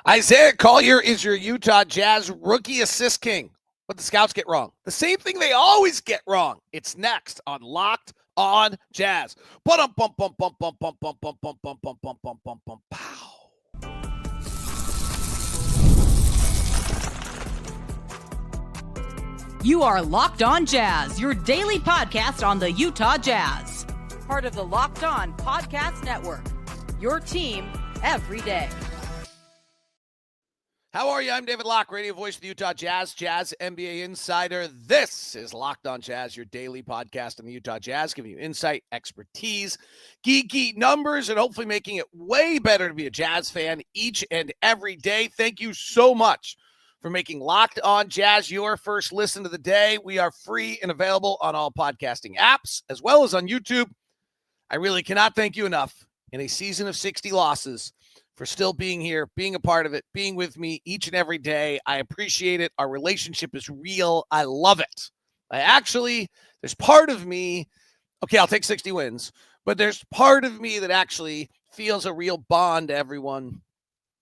Isaiah Collier is your Utah Jazz rookie assist king. What the scouts get wrong. The same thing they always get wrong. It's next on Locked on Jazz. Bum bum bum bum bum bum bum bum bum bum bum bum bum bum bum pow. You are Locked on Jazz, your daily podcast on the Utah Jazz. Part of the Locked on Podcast Network. Your team every day. How are you? I'm David Locke, radio voice of the Utah Jazz, Jazz NBA insider. This is Locked on Jazz, your daily podcast on the Utah Jazz, giving you insight, expertise, geeky numbers, and hopefully making it way better to be a Jazz fan each and every day. Thank you so much for making Locked on Jazz your first listen of the day. We are free and available on all podcasting apps, as well as on YouTube. I really cannot thank you enough in a season of 60 losses for still being here, being a part of it, being with me each and every day. I appreciate it. Our relationship is real. I love it. There's part of me, okay, I'll take 60 wins, but there's part of me that actually feels a real bond to everyone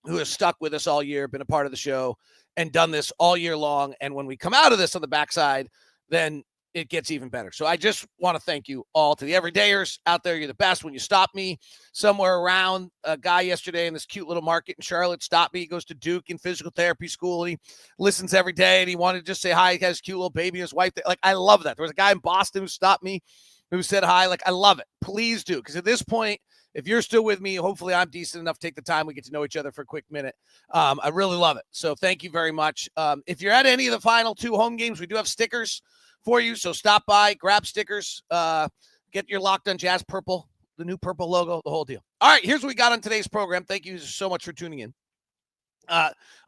who has stuck with us all year, been a part of the show, and done this all year long. And when we come out of this on the backside, then it gets even better. So I just want to thank you all. To the everydayers out there, you're the best. When you stop me somewhere around, a guy yesterday in this cute little market in Charlotte stopped me. He goes to Duke in physical therapy school, and he listens every day, and he wanted to just say hi. He has a cute little baby and his wife. Like, I love that. There was a guy in Boston who stopped me, who said hi. Like, I love it. Please do, because at this point, if you're still with me, hopefully I'm decent enough to take the time. We get to know each other for a quick minute. I really love it. So thank you very much. If you're at any of the final two home games, we do have stickers for you. So stop by, grab stickers, get your Locked on Jazz purple, the new purple logo, the whole deal. All right, here's what we got on today's program. Thank you so much for tuning in.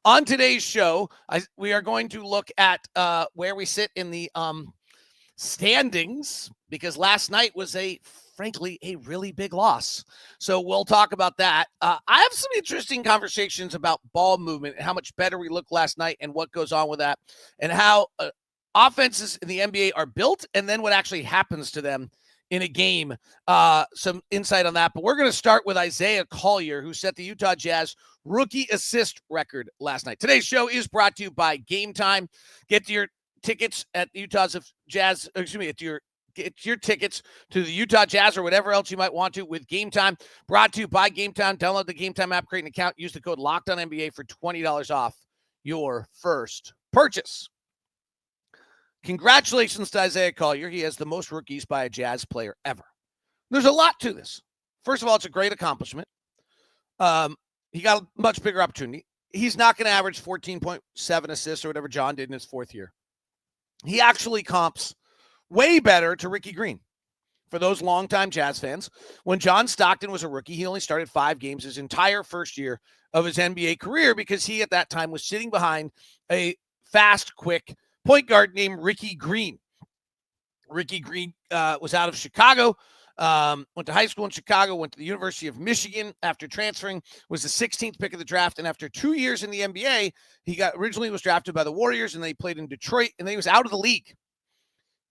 On today's show, we are going to look at where we sit in the standings, because last night was frankly, a really big loss. So we'll talk about that. I have some interesting conversations about ball movement and how much better we looked last night and what goes on with that, and how offenses in the NBA are built, and then what actually happens to them in a game. Some insight on that. But we're going to start with Isaiah Collier, who set the Utah Jazz rookie assist record last night. Today's show is brought to you by Game Time. Get your tickets at Utah's Jazz, get your tickets to the Utah Jazz or whatever else you might want to with Game Time. Brought to you by Game Time. Download the Game Time app, create an account, use the code LOCKEDONNBA for $20 off your first purchase. Congratulations to Isaiah Collier. He has the most rookies by a Jazz player ever. There's a lot to this. First of all, it's a great accomplishment. He got a much bigger opportunity. He's not going to average 14.7 assists or whatever John did in his fourth year. He actually comps way better to Ricky Green. For those longtime Jazz fans, when John Stockton was a rookie, he only started 5 games his entire first year of his NBA career, because he at that time was sitting behind a fast, quick point guard named Ricky Green. Ricky Green was out of Chicago, went to high school in Chicago, went to the University of Michigan after transferring, was the 16th pick of the draft, and after 2 years in the NBA, he originally was drafted by the Warriors, and then he played in Detroit, and then he was out of the league.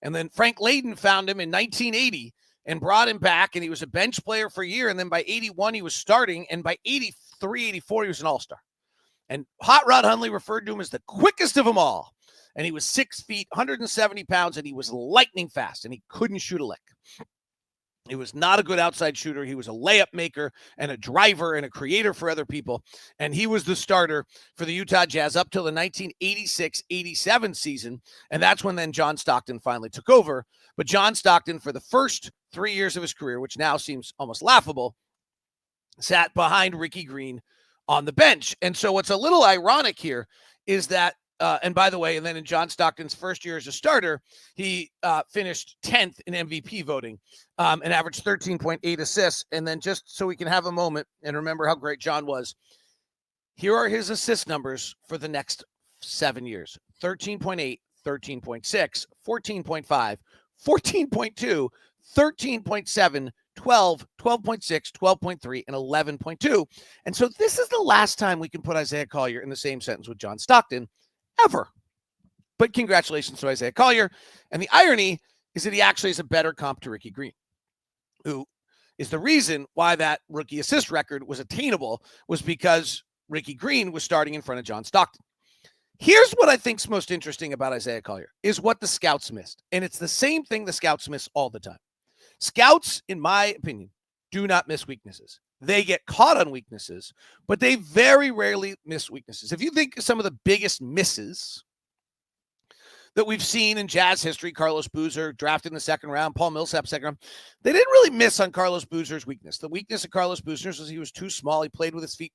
And then Frank Layden found him in 1980 and brought him back, and he was a bench player for a year, and then by 81, he was starting, and by 83, 84, he was an all-star. And Hot Rod Hundley referred to him as the quickest of them all. And he was 6 feet, 170 pounds, and he was lightning fast, and he couldn't shoot a lick. He was not a good outside shooter. He was a layup maker and a driver and a creator for other people. And he was the starter for the Utah Jazz up till the 1986-87 season. And that's when then John Stockton finally took over. But John Stockton, for the first 3 years of his career, which now seems almost laughable, sat behind Ricky Green on the bench. And so what's a little ironic here is that, and by the way, and then in John Stockton's first year as a starter, he finished 10th in MVP voting and averaged 13.8 assists. And then just so we can have a moment and remember how great John was, here are his assist numbers for the next 7 years. 13.8, 13.6, 14.5, 14.2, 13.7, 12, 12.6, 12.3, and 11.2. And so this is the last time we can put Isaiah Collier in the same sentence with John Stockton ever. But congratulations to Isaiah Collier. And the irony is that he actually is a better comp to Ricky Green, who is the reason why that rookie assist record was attainable, was because Ricky Green was starting in front of John Stockton. Here's what I think's most interesting about Isaiah Collier is what the scouts missed. And it's the same thing the scouts miss all the time. Scouts, in my opinion, do not miss weaknesses. They get caught on weaknesses, but they very rarely miss weaknesses. If you think of some of the biggest misses that we've seen in Jazz history, Carlos Boozer drafted in the second round, Paul Millsap second round, they didn't really miss on Carlos Boozer's weakness. The weakness of Carlos Boozer's was he was too small. He played with his feet,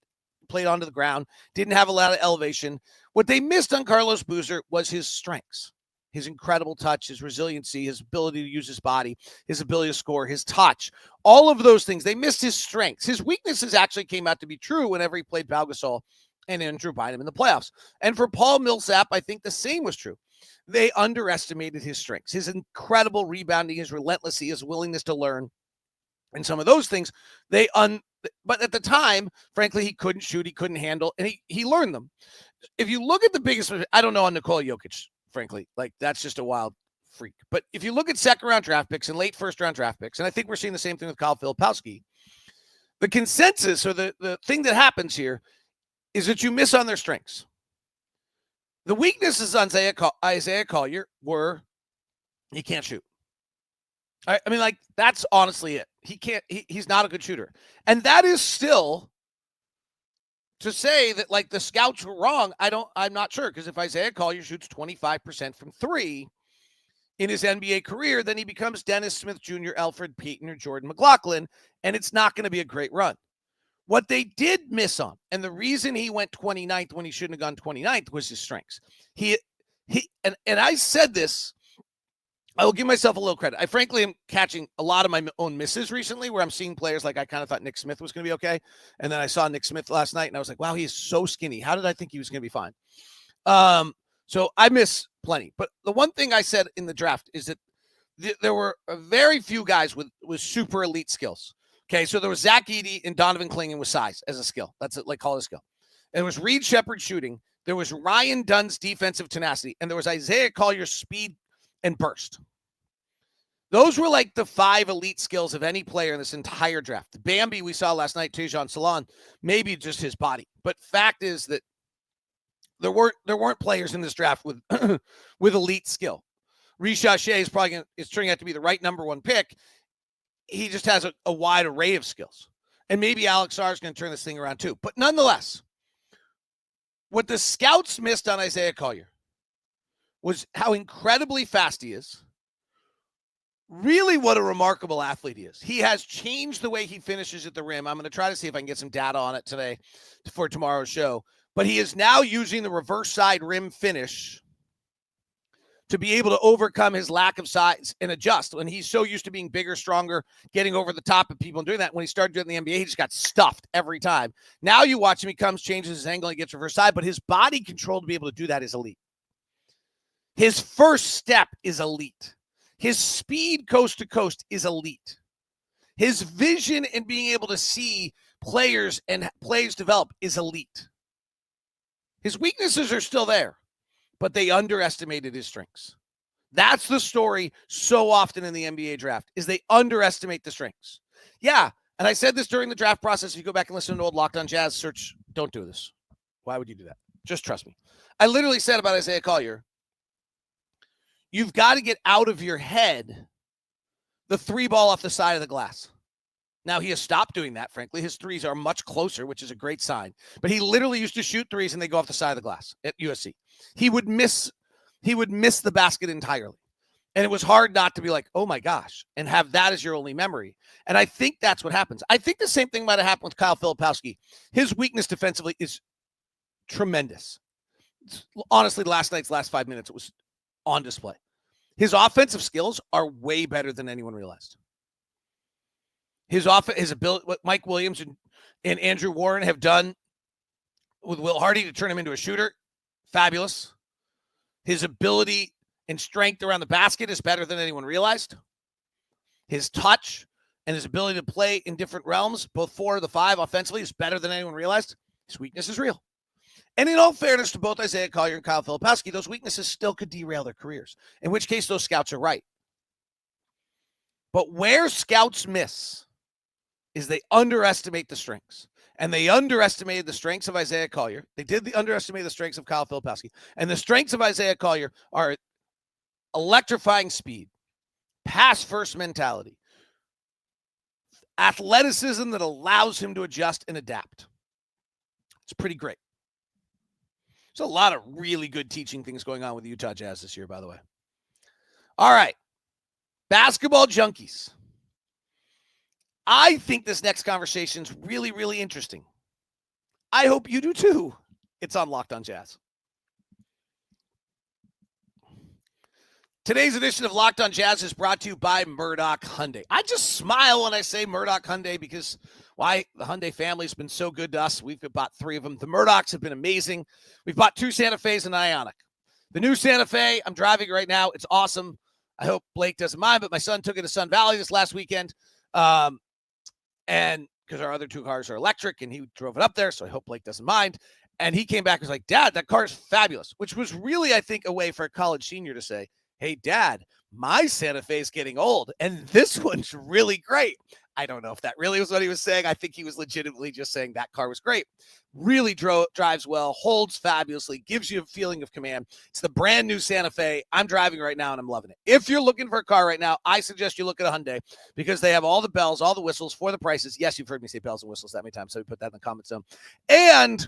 played onto the ground, didn't have a lot of elevation. What they missed on Carlos Boozer was his strengths, his incredible touch, his resiliency, his ability to use his body, his ability to score, his touch, all of those things. They missed his strengths. His weaknesses actually came out to be true whenever he played Pau Gasol and Andrew Bynum in the playoffs. And for Paul Millsap, I think the same was true. They underestimated his strengths, his incredible rebounding, his relentlessness, his willingness to learn, and some of those things. But at the time, frankly, he couldn't shoot, he couldn't handle, and he learned them. If you look at the biggest, I don't know on Nikola Jokic, frankly, like that's just a wild freak. But if you look at second round draft picks and late first round draft picks, and I think we're seeing the same thing with Kyle Filipowski, the consensus or the thing that happens here is that you miss on their strengths. The weaknesses on Isaiah Collier were he can't shoot. I mean, like, that's honestly it. He's not a good shooter. And that is still to say that, like, the scouts were wrong. I'm not sure, because if Isaiah Collier shoots 25% from three in his NBA career, then he becomes Dennis Smith Jr., Alfred Payton, or Jordan McLaughlin, and it's not going to be a great run. What they did miss on, and the reason he went 29th when he shouldn't have gone 29th, was his strengths. And I said this, I will give myself a little credit. I frankly am catching a lot of my own misses recently where I'm seeing players like I kind of thought Nick Smith was going to be okay. And then I saw Nick Smith last night and I was like, wow, he is so skinny. How did I think he was going to be fine? So I miss plenty. But the one thing I said in the draft is that there were very few guys with super elite skills. Okay, so there was Zach Edey and Donovan Clingan with size as a skill. That's it, like call it a skill. And there was Reed Shepherd shooting. There was Ryan Dunn's defensive tenacity. And there was Isaiah Collier's speed and burst. Those were like the 5 elite skills of any player in this entire draft. Bambi we saw last night, Tejan Salon, maybe just his body. But fact is that there weren't players in this draft with with elite skill. Risha Shea is turning out to be the right number 1 pick. He just has a wide array of skills. And maybe Alex Sarr is going to turn this thing around too. But nonetheless, what the scouts missed on Isaiah Collier was how incredibly fast he is. Really what a remarkable athlete he is. He has changed the way he finishes at the rim. I'm going to try to see if I can get some data on it today for tomorrow's show. But he is now using the reverse side rim finish to be able to overcome his lack of size and adjust. When he's so used to being bigger, stronger, getting over the top of people and doing that, when he started doing the NBA, he just got stuffed every time. Now you watch him, he comes, changes his angle, and gets reverse side, but his body control to be able to do that is elite. His first step is elite. His speed coast to coast is elite. His vision and being able to see players and plays develop is elite. His weaknesses are still there, but they underestimated his strengths. That's the story so often in the NBA draft, is they underestimate the strengths. Yeah, and I said this during the draft process. If you go back and listen to old Locked On Jazz, search, don't do this. Why would you do that? Just trust me. I literally said about Isaiah Collier, you've got to get out of your head the 3 ball off the side of the glass. Now, he has stopped doing that, frankly. His threes are much closer, which is a great sign. But he literally used to shoot threes and they go off the side of the glass at USC. He would miss the basket entirely. And it was hard not to be like, oh my gosh, and have that as your only memory. And I think that's what happens. I think the same thing might have happened with Kyle Filipowski. His weakness defensively is tremendous. Honestly, last 5 minutes, it was on display. His offensive skills are way better than anyone realized. His ability, what Mike Williams and Andrew Warren have done with Will Hardy to turn him into a shooter, fabulous. His ability and strength around the basket is better than anyone realized. His touch and his ability to play in different realms, both 4 of the 5 offensively, is better than anyone realized. His weakness is real. And in all fairness to both Isaiah Collier and Kyle Filipowski, those weaknesses still could derail their careers, in which case those scouts are right. But where scouts miss is they underestimate the strengths. And they underestimated the strengths of Isaiah Collier. They did underestimate the strengths of Kyle Filipowski. And the strengths of Isaiah Collier are electrifying speed, pass-first mentality, athleticism that allows him to adjust and adapt. It's pretty great. There's a lot of really good teaching things going on with the Utah Jazz this year, by the way. All right. Basketball junkies. I think this next conversation is really, really interesting. I hope you do too. It's on Locked On Jazz. Today's edition of Locked On Jazz is brought to you by Murdoch Hyundai. I just smile when I say Murdoch Hyundai because why? The Hyundai family has been so good to us. We've bought 3 of them. The Murdochs have been amazing. We've bought 2 Santa Fe's and an Ioniq. The new Santa Fe, I'm driving right now. It's awesome. I hope Blake doesn't mind, but my son took it to Sun Valley this last weekend. And because our other 2 cars are electric and he drove it up there, so I hope Blake doesn't mind. And he came back and was like, Dad, that car is fabulous, which was really, I think, a way for a college senior to say, hey, Dad, my Santa Fe is getting old, and this one's really great. I don't know if that really was what he was saying. I think he was legitimately just saying that car was great. Really drives well, holds fabulously, gives you a feeling of command. It's the brand new Santa Fe. I'm driving right now, and I'm loving it. If you're looking for a car right now, I suggest you look at a Hyundai because they have all the bells, all the whistles for the prices. Yes, you've heard me say bells and whistles that many times, so we put that in the comments zone. And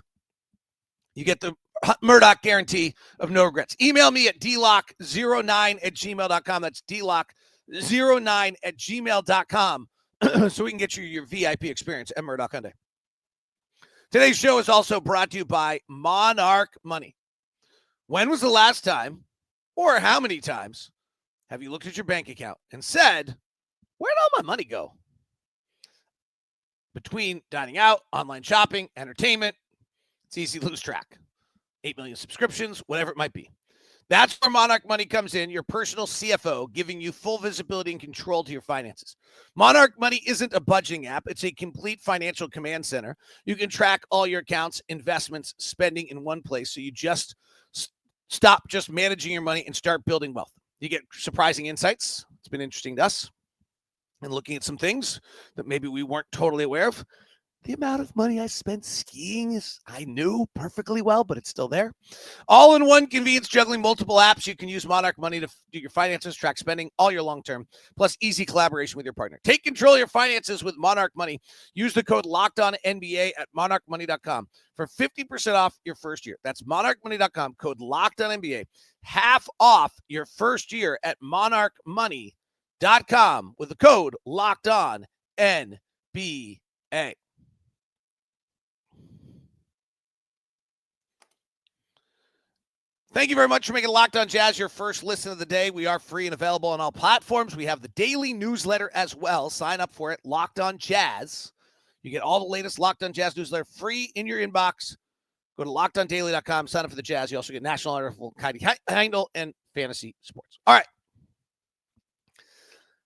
you get the Murdoch guarantee of no regrets. Email me at dlock09@gmail.com. That's dlock09@gmail.com so we can get you your VIP experience at Murdoch Hyundai. Today's show is also brought to you by Monarch Money. When was the last time, or how many times, have you looked at your bank account and said, where'd all my money go? Between dining out, online shopping, entertainment, it's easy to lose track. 8 million subscriptions, whatever it might be. That's where Monarch Money comes in, your personal CFO, giving you full visibility and control to your finances. Monarch Money isn't a budgeting app. It's a complete financial command center. You can track all your accounts, investments, spending in one place, so you just stop just managing your money and start building wealth. You get surprising insights. It's been interesting to us. And looking at some things that maybe we weren't totally aware of. The amount of money I spent skiing I knew perfectly well, but it's still there. All in one convenience, juggling multiple apps. You can use Monarch Money to do your finances, track spending all year long term, plus easy collaboration with your partner. Take control of your finances with Monarch Money. Use the code LOCKEDONNBA at monarchmoney.com for 50% off your first year. That's monarchmoney.com, code LOCKEDONNBA. Half off your first year at monarchmoney.com with the code LOCKEDONNBA. Thank you very much for making Locked On Jazz your first listen of the day. We are free and available on all platforms. We have the daily newsletter as well. Sign up for it, Locked On Jazz. You get all the latest Locked On Jazz newsletter free in your inbox. Go to LockedOnDaily.com, sign up for the Jazz. You also get National Article, Handle, and Fantasy Sports. All right.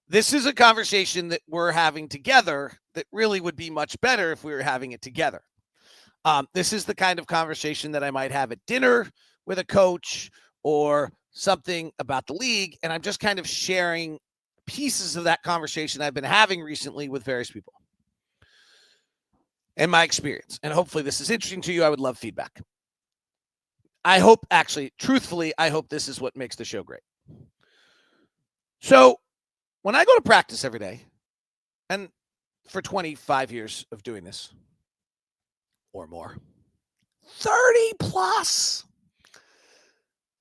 This is a conversation that we're having together that really would be much better if we were having it together. This is the kind of conversation that I might have at dinner with a coach or something about the league. And I'm just kind of sharing pieces of that conversation I've been having recently with various people and my experience. And hopefully this is interesting to you. I would love feedback. I hope, actually, truthfully, I hope this is what makes the show great. So when I go to practice every day, and for 25 years of doing this or more, 30 plus,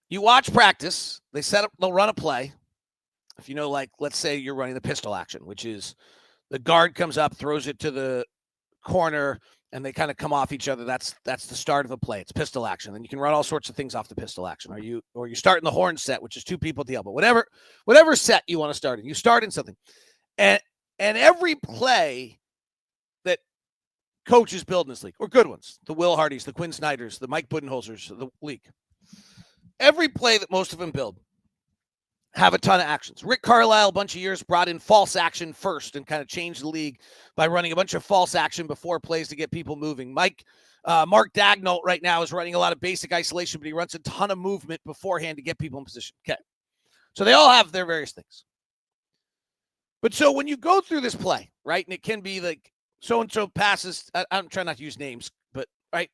you watch practice, they'll run a play. If you know, like, let's say you're running the pistol action, which is the guard comes up, throws it to the corner, and they kind of come off each other. That's the start of a play. It's pistol action. Then you can run all sorts of things off the pistol action. Or you start in the horn set, which is 2 people at the elbow. Whatever set you want to start in, you start in something. And every play that coaches build in this league, or good ones, the Will Hardys, the Quinn Snyders, the Mike Budenholzers of the league, every play that most of them build have a ton of actions. Rick Carlisle, a bunch of years, brought in false action first and kind of changed the league by running a bunch of false action before plays to get people moving. Mark Dagnall right now is running a lot of basic isolation, but he runs a ton of movement beforehand to get people in position. Okay. So they all have their various things. But so when you go through this play, right, and it can be like so-and-so passes. I'm trying not to use names, but right,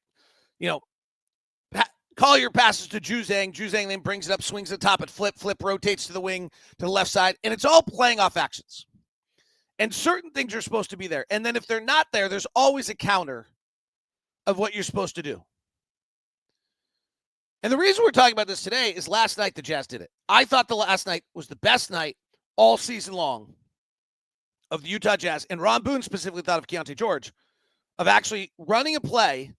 Collier passes to Juzang. Juzang then brings it up, swings the top at Flip. Flip rotates to the wing, to the left side, and it's all playing off actions. And certain things are supposed to be there. And then if they're not there, there's always a counter of what you're supposed to do. And the reason we're talking about this today is last night the Jazz did it. I thought the last night was the best night all season long of the Utah Jazz, and Ron Boone specifically thought of Keyonte George, of actually running a play,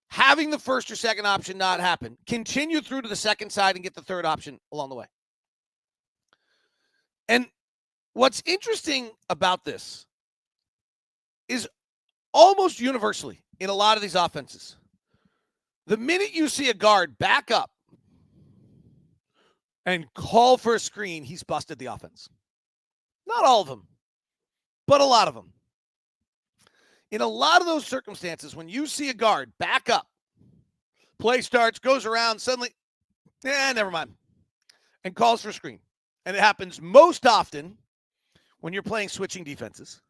having the first or second option not happen, continue through to the second side and get the third option along the way. And what's interesting about this is almost universally in a lot of these offenses, the minute you see a guard back up and call for a screen, he's busted the offense. Not all of them, but a lot of them. In a lot of those circumstances, when you see a guard back up, play starts, goes around, suddenly, never mind, and calls for screen. And it happens most often when you're playing switching defenses.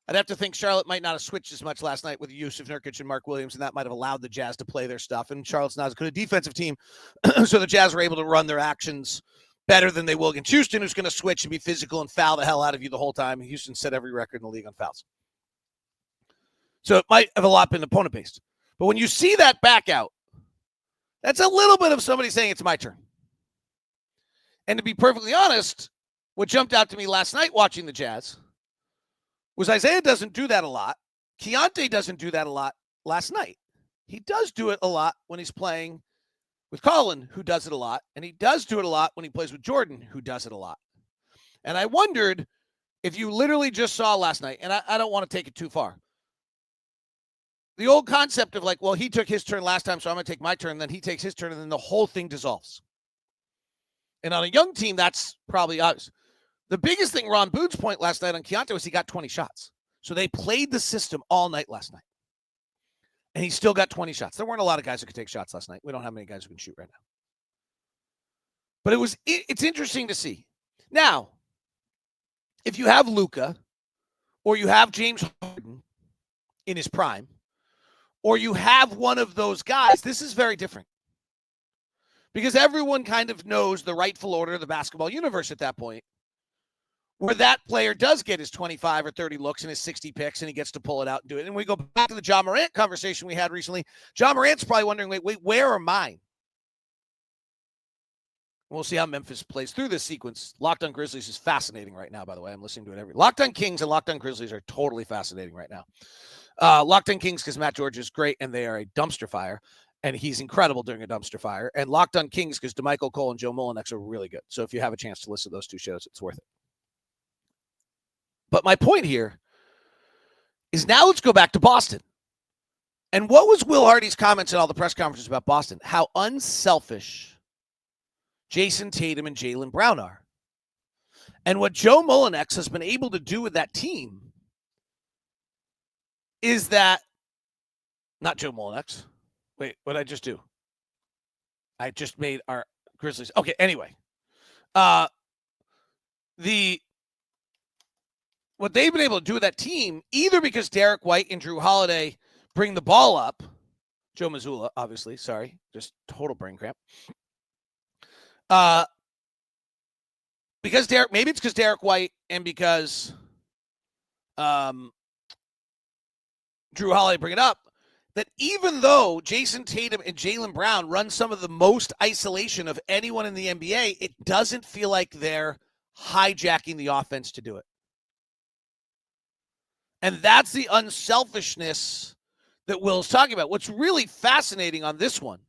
I'd have to think Charlotte might not have switched as much last night with Yusuf Nurkic and Mark Williams, and that might have allowed the Jazz to play their stuff. And Charlotte's not as good a defensive team, so the Jazz were able to run their actions better than they will against Houston, who's going to switch and be physical and foul the hell out of you the whole time. Houston set every record in the league on fouls. So it might have a lot been opponent-based. But when you see that back out, that's a little bit of somebody saying it's my turn. And to be perfectly honest, what jumped out to me last night watching the Jazz was Isaiah doesn't do that a lot. Keyonte doesn't do that a lot last night. He does do it a lot when he's playing with Colin, who does it a lot. And he does do it a lot when he plays with Jordan, who does it a lot. And I wondered if you literally just saw last night, and I don't want to take it too far, the old concept of like, well, he took his turn last time, so I'm going to take my turn. Then he takes his turn, and then the whole thing dissolves. And on a young team, that's probably obvious. The biggest thing, Ron Boone's point last night on Keyonte, was he got 20 shots. So they played the system all night last night. And he still got 20 shots. There weren't a lot of guys who could take shots last night. We don't have many guys who can shoot right now. But it's interesting to see. Now, if you have Luka, or you have James Harden in his prime, or you have one of those guys, this is very different. Because everyone kind of knows the rightful order of the basketball universe at that point, where that player does get his 25 or 30 looks and his 60 picks, and he gets to pull it out and do it. And we go back to the Ja Morant conversation we had recently. Ja Morant's probably wondering, wait, where are mine? We'll see how Memphis plays through this sequence. Locked on Grizzlies is fascinating right now, by the way. I'm listening to it Locked on Kings and Locked on Grizzlies are totally fascinating right now. Locked on Kings because Matt George is great, and they are a dumpster fire. And he's incredible during a dumpster fire. And Locked on Kings because DeMichael Cole and Joe Molinex are really good. So if you have a chance to listen to those two shows, it's worth it. But my point here is now let's go back to Boston. And what was Will Hardy's comments at all the press conferences about Boston? How unselfish Jayson Tatum and Jaylen Brown are. And what Joe Molinex has been able to do with that team is that, not Joe Molinex. Wait, what did I just do? I just made our Grizzlies. Okay, anyway. What they've been able to do with that team, either because Derek White and Drew Holiday bring the ball up, Joe Mazzulla, obviously, sorry, just total brain cramp. Because maybe it's because Derek White and because Drew Holiday bring it up, that even though Jayson Tatum and Jaylen Brown run some of the most isolation of anyone in the NBA, it doesn't feel like they're hijacking the offense to do it. And that's the unselfishness that Will's talking about. What's really fascinating on this one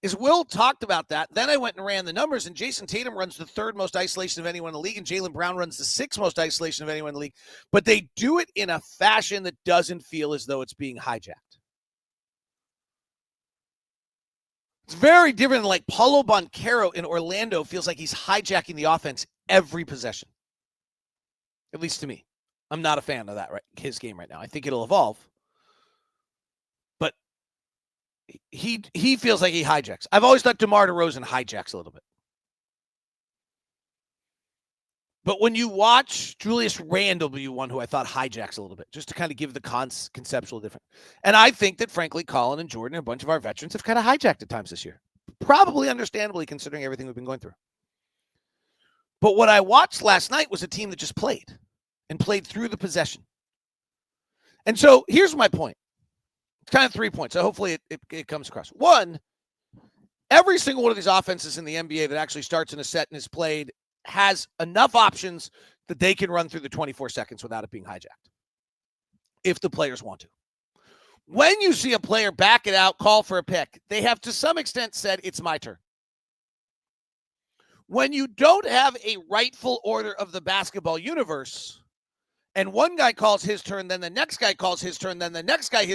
is Will talked about that. Then I went and ran the numbers, and Jayson Tatum runs the third most isolation of anyone in the league, and Jaylen Brown runs the sixth most isolation of anyone in the league. But they do it in a fashion that doesn't feel as though it's being hijacked. It's very different than like Paulo Banchero in Orlando feels like he's hijacking the offense every possession. At least to me. I'm not a fan of that, right? His game right now. I think it'll evolve. But he feels like he hijacks. I've always thought DeMar DeRozan hijacks a little bit. But when you watch Julius Randle be one who I thought hijacks a little bit, just to kind of give the conceptual difference. And I think that, frankly, Colin and Jordan and a bunch of our veterans have kind of hijacked at times this year. Probably understandably, considering everything we've been going through. But what I watched last night was a team that just played and played through the possession. And so here's my point. It's kind of 3 points. So hopefully it comes across. One, every single one of these offenses in the NBA that actually starts in a set and is played has enough options that they can run through the 24 seconds without it being hijacked, if the players want to. When you see a player back it out, call for a pick, they have to some extent said, it's my turn. When you don't have a rightful order of the basketball universe, and one guy calls his turn, then the next guy calls his turn, then the next guy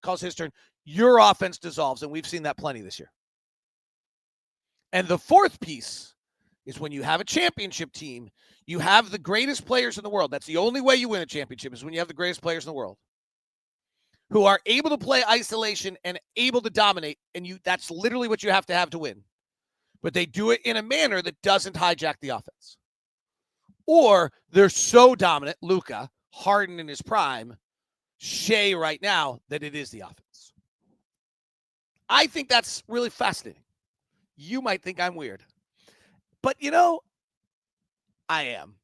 calls his turn, your offense dissolves, and we've seen that plenty this year. And the fourth piece is when you have a championship team, you have the greatest players in the world. That's the only way you win a championship, is when you have the greatest players in the world who are able to play isolation and able to dominate, and that's literally what you have to win. But they do it in a manner that doesn't hijack the offense. Or they're so dominant, Luka, Harden in his prime, Shea right now, that it is the offense. I think that's really fascinating. You might think I'm weird. But, I am.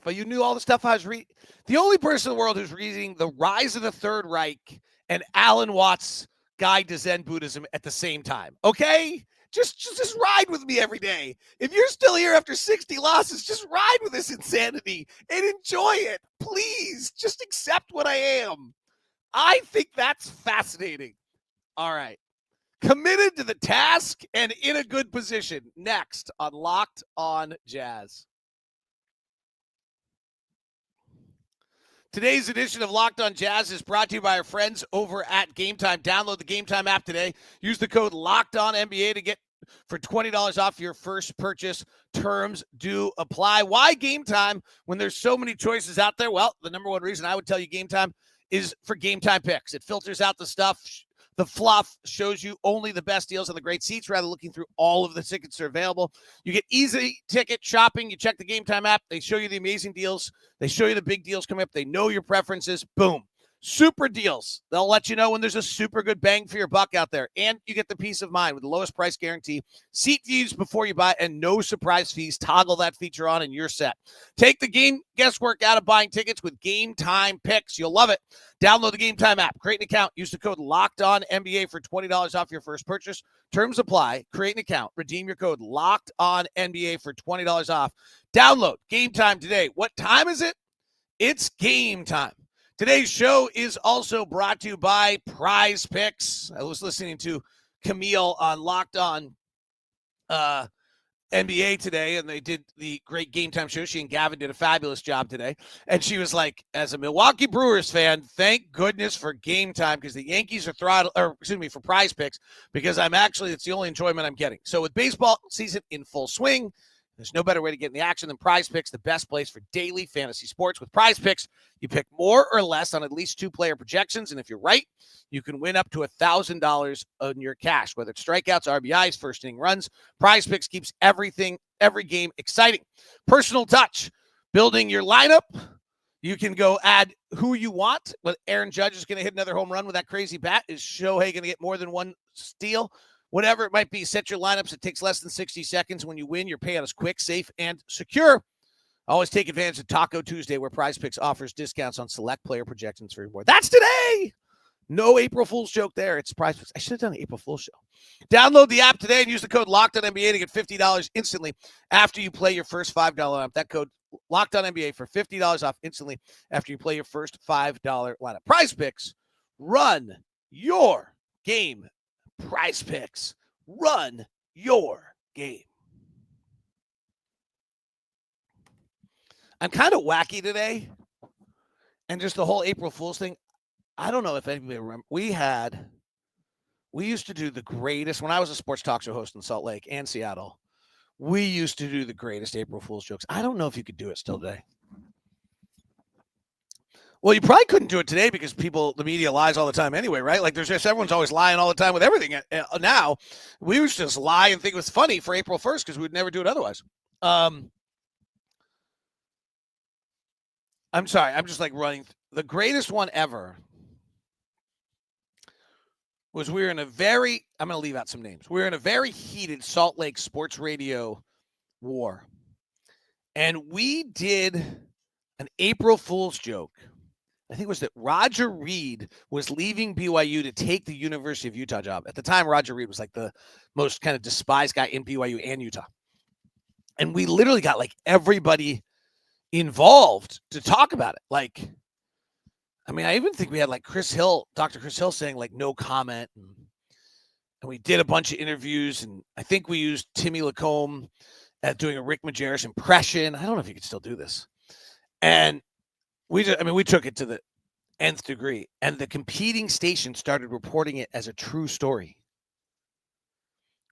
If you knew all the stuff I was reading, the only person in the world who's reading The Rise of the Third Reich and Alan Watts' Guide to Zen Buddhism at the same time, okay? Just ride with me every day. If you're still here after 60 losses, just ride with this insanity and enjoy it. Please, just accept what I am. I think that's fascinating. All right. Committed to the task and in a good position. Next on Locked On Jazz. Today's edition of Locked On Jazz is brought to you by our friends over at Game Time. Download the Game Time app today. Use the code LOCKEDONNBA to get for $20 off your first purchase. Terms do apply. Why Game Time when there's so many choices out there? Well, the number one reason I would tell you Game Time is for Game Time picks. It filters out the stuff, the fluff, shows you only the best deals on the great seats rather than looking through all of the tickets that are available. You get easy ticket shopping. You check the Game Time app. They show you the amazing deals. They show you the big deals coming up. They know your preferences. Boom. Super deals. They'll let you know when there's a super good bang for your buck out there. And you get the peace of mind with the lowest price guarantee, seat views before you buy, and no surprise fees. Toggle that feature on and you're set. Take the game guesswork out of buying tickets with Game Time picks. You'll love it. Download the Game Time app. Create an account. Use the code LOCKEDONNBA for $20 off your first purchase. Terms apply. Create an account. Redeem your code LOCKEDONNBA for $20 off. Download Game Time today. What time is it? It's game time. Today's show is also brought to you by Prize Picks. I was listening to Camille on Locked On NBA today, and they did the great Game Time show. She and Gavin did a fabulous job today. And she was like, as a Milwaukee Brewers fan, thank goodness for Game Time, because the Yankees are for Prize Picks, because it's the only enjoyment I'm getting. So with baseball season in full swing, there's no better way to get in the action than Prize Picks, the best place for daily fantasy sports. With Prize Picks, you pick more or less on at least 2-player projections, and if you're right, you can win up to $1,000 on your cash, whether it's strikeouts, RBIs, first-inning runs. Prize Picks keeps every game exciting. Personal touch, building your lineup. You can go add who you want. But Aaron Judge is going to hit another home run with that crazy bat. Is Shohei going to get more than one steal? Whatever it might be, set your lineups. It takes less than 60 seconds. When you win, your payout is quick, safe, and secure. Always take advantage of Taco Tuesday, where Prize Picks offers discounts on select player projections for your board. That's today. No April Fool's joke there. It's Prize Picks. I should have done an April Fool's show. Download the app today and use the code LOCKEDONNBA to get $50 instantly after you play your first $5 lineup. That code LOCKEDONNBA for $50 off instantly after you play your first $5 lineup. Prize Picks, run your game. Prize Picks, run your game. I'm kind of wacky today, and just the whole April Fool's thing. I don't know if anybody remember. We used to do the greatest, when I was a sports talk show host in Salt Lake and Seattle, we used to do the greatest April Fool's jokes. I don't know if you could do it still today. Well, you probably couldn't do it today because the media lies all the time anyway, right? Like everyone's always lying all the time with everything. Now, we used to just lie and think it was funny for April 1st because we would never do it otherwise. I'm sorry. I'm just like running. The greatest one ever was we were in a very, I'm going to leave out some names. We were in a very heated Salt Lake sports radio war. And we did an April Fool's joke. I think it was that Roger Reed was leaving BYU to take the University of Utah job. At the time, Roger Reed was like the most kind of despised guy in BYU and Utah. And we literally got like everybody involved to talk about it. Like, I mean, I even think we had like Chris Hill, Dr. Chris Hill saying like no comment. And we did a bunch of interviews. And I think we used Timmy Lacombe at doing a Rick Majerus impression. I don't know if you could still do this. And we took it to the nth degree. And the competing station started reporting it as a true story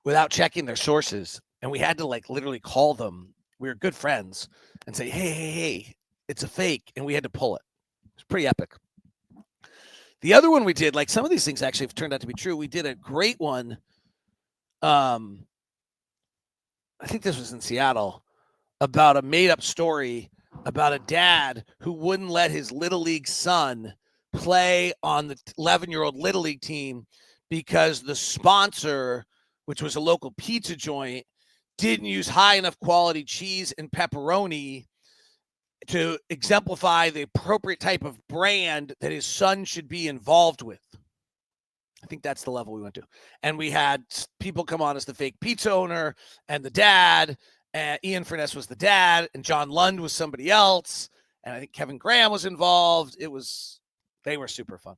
without checking their sources. And we had to like literally call them. We were good friends and say, hey, it's a fake. And we had to pull it. It's pretty epic. The other one we did, like some of these things actually have turned out to be true. We did a great one. I think this was in Seattle about a made up story about a dad who wouldn't let his Little League son play on the 11-year-old Little League team because the sponsor, which was a local pizza joint, didn't use high enough quality cheese and pepperoni to exemplify the appropriate type of brand that his son should be involved with. I think that's the level we went to. And we had people come on as the fake pizza owner and the dad. And Ian Furness was the dad, and John Lund was somebody else. And I think Kevin Graham was involved. They were super fun.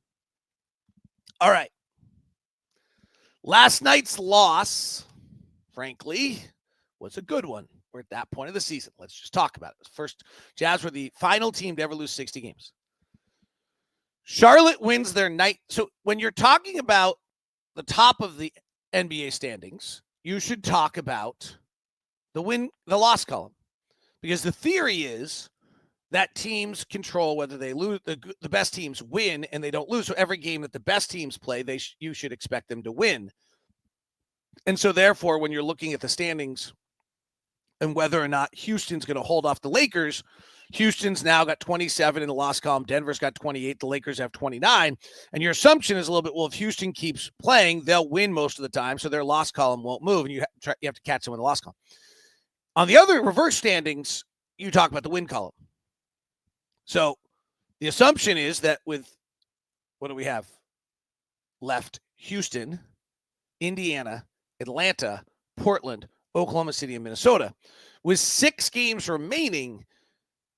All right. Last night's loss, frankly, was a good one. We're at that point of the season. Let's just talk about it. First, Jazz were the final team to ever lose 60 games. Charlotte wins their night. So when you're talking about the top of the NBA standings, you should talk about the loss column, because the theory is that teams control whether they lose. The best teams win and they don't lose. So every game that the best teams play, you should expect them to win. And so therefore, when you're looking at the standings and whether or not Houston's going to hold off the Lakers, Houston's now got 27 in the loss column. Denver's got 28. The Lakers have 29. And your assumption is a little bit, well, if Houston keeps playing, they'll win most of the time, so their loss column won't move, and you have to catch them in the loss column. On the other reverse standings, you talk about the win column. So the assumption is that with, what do we have left? Houston, Indiana, Atlanta, Portland, Oklahoma City, and Minnesota. With 6 games remaining,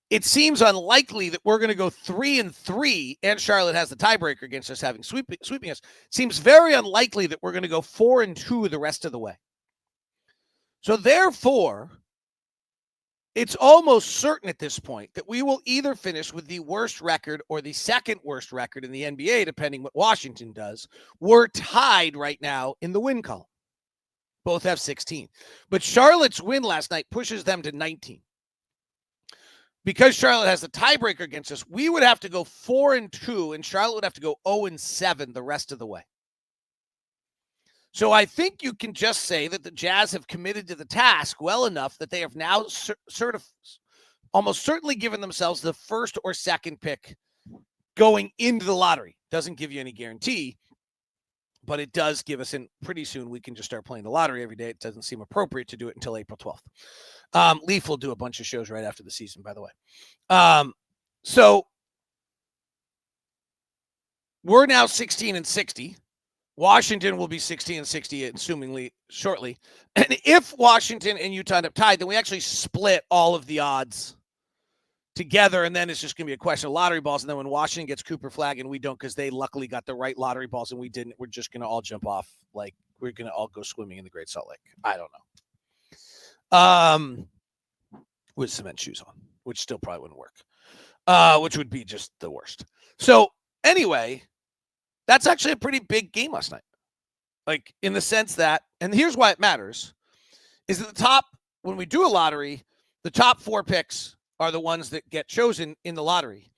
it seems unlikely that we're going to go 3-3, and Charlotte has the tiebreaker against us having sweeping us. It seems very unlikely that we're going to go 4-2 the rest of the way. So therefore, it's almost certain at this point that we will either finish with the worst record or the second worst record in the NBA, depending what Washington does. We're tied right now in the win column. Both have 16. But Charlotte's win last night pushes them to 19. Because Charlotte has the tiebreaker against us, we would have to go 4-2, and Charlotte would have to go 0-7 the rest of the way. So I think you can just say that the Jazz have committed to the task well enough that they have now almost certainly given themselves the first or second pick going into the lottery. Doesn't give you any guarantee, but it does give us, and pretty soon we can just start playing the lottery every day. It doesn't seem appropriate to do it until April 12th. Leaf will do a bunch of shows right after the season, by the way. So we're now 16-60. Washington will be 16-60, assumingly shortly. And if Washington and Utah end up tied, then we actually split all of the odds together, and then it's just going to be a question of lottery balls. And then when Washington gets Cooper Flag and we don't, because they luckily got the right lottery balls and we didn't, we're just going to all jump off. Like, we're going to all go swimming in the Great Salt Lake. I don't know. With cement shoes on, which still probably wouldn't work, which would be just the worst. So anyway, that's actually a pretty big game last night. Like, in the sense that, and here's why it matters, is that the top, when we do a lottery, the top 4 picks are the ones that get chosen in the lottery.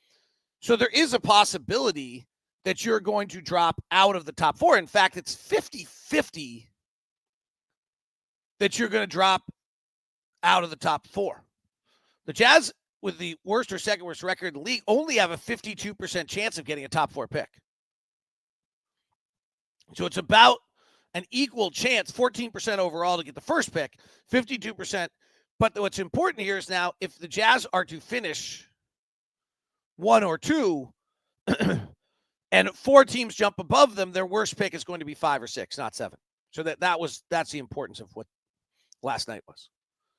So there is a possibility that you're going to drop out of the top 4. In fact, it's 50-50 that you're going to drop out of the top 4. The Jazz with the worst or second worst record in the league only have a 52% chance of getting a top 4 pick. So it's about an equal chance, 14% overall to get the first pick, 52%. But what's important here is now if the Jazz are to finish 1 or 2 and 4 teams jump above them, their worst pick is going to be 5 or 6, not 7. So that's the importance of what last night was.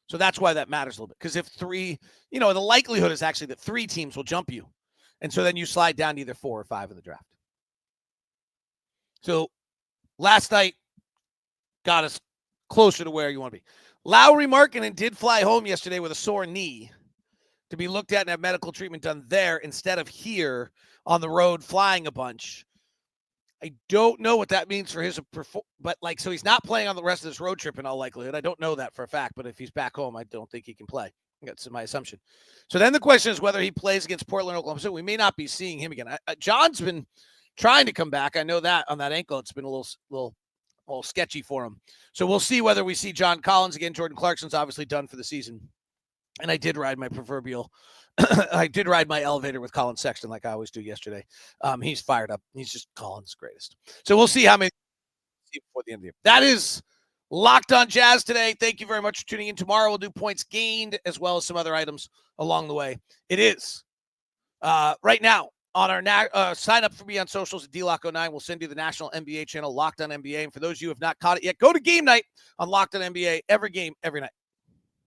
So that's why that matters a little bit. Because if 3, the likelihood is actually that 3 teams will jump you. And so then you slide down to either 4 or 5 in the draft. So last night got us closer to where you want to be. Lauri Markkanen did fly home yesterday with a sore knee to be looked at and have medical treatment done there instead of here on the road flying a bunch. I don't know what that means for his, but so he's not playing on the rest of this road trip in all likelihood. I don't know that for a fact, but if he's back home, I don't think he can play. That's my assumption. So then the question is whether he plays against Portland, Oklahoma City. We may not be seeing him again. John's been trying to come back. I know that on that ankle, it's been a little sketchy for him. So we'll see whether we see John Collins again. Jordan Clarkson's obviously done for the season. And I did ride my elevator with Colin Sexton like I always do yesterday. He's fired up. He's just Colin's greatest. So we'll see how many before the end of the year. That is Locked on Jazz today. Thank you very much for tuning in. Tomorrow we'll do points gained as well as some other items along the way. It is right now on our sign up for me on socials at DLock09. We'll send you the national NBA channel, Locked on NBA. And for those of you who have not caught it yet, go to game night on Locked on NBA. Every game, every night.